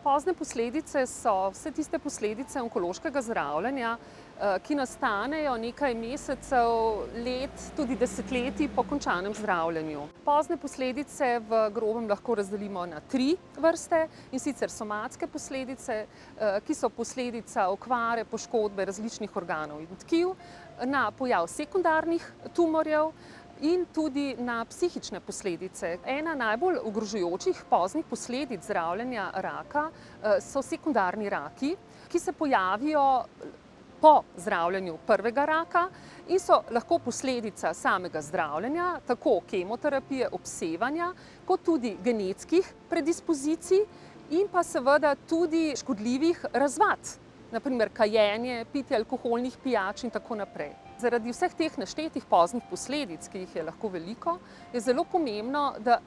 Pozne posledice so vse tiste posledice onkološkega zdravljenja, ki nastanejo nekaj mesecev, let, tudi desetletij po končanem zdravljenju. Pozne posledice v grobem lahko razdelimo na 3 vrste, in sicer somatske posledice, ki so posledica okvare, poškodbe različnih organov in tkiv, na pojav sekundarnih tumorjev in tudi na psihične posledice. Ena najbolj ogrožujočih poznih posledic zdravljenja raka so sekundarni raki, ki se pojavijo po zdravljenju prvega raka in so lahko posledica samega zdravljenja, tako kemoterapije, obsevanja, kot tudi genetskih predispozicij in pa seveda tudi škodljivih razvad, na primer kajenje, pitje alkoholnih pijač in tako naprej. Zaradi vseh teh naštetih poznih posledic, ki jih je lahko veliko, je zelo pomembno, da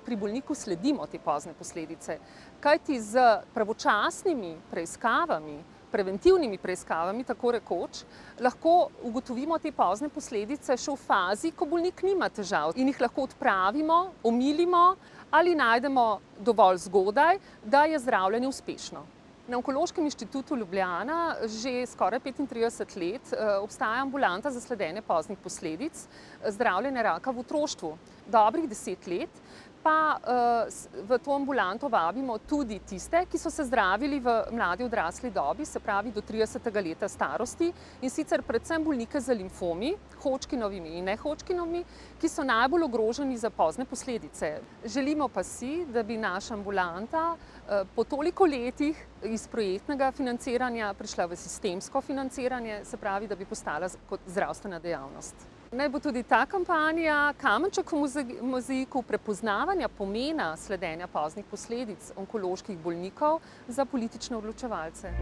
pri bolniku sledimo te pozne posledice. Kajti z pravočasnimi preiskavami, preventivnimi preiskavami, tako rekoč, lahko ugotovimo te pozne posledice še v fazi, ko bolnik nima težav in jih lahko odpravimo, omilimo ali najdemo dovolj zgodaj, da je zdravljenje uspešno. Na Onkološkem inštitutu Ljubljana že skoraj 35 let obstaja ambulanta za sledenje poznih posledic zdravljenja raka v otroštvu. Dobrih 10 let pa v to ambulanto vabimo tudi tiste, ki so se zdravili v mladi odrasli dobi, se pravi do 30. leta starosti, in sicer predvsem bolnike z limfomi, Hodgkinovimi in ne-Hodgkinovimi, ki so najbolj ogroženi za pozne posledice. Želimo pa si, da bi naša ambulanta po toliko letih iz projektnega financiranja prišla v sistemsko financiranje, se pravi, da bi postala kot zdravstvena dejavnost. Naj bo tudi ta kampanja kamenček v mozaiku prepoznavanja pomena sledenja poznih posledic onkoloških bolnikov za politične odločevalce.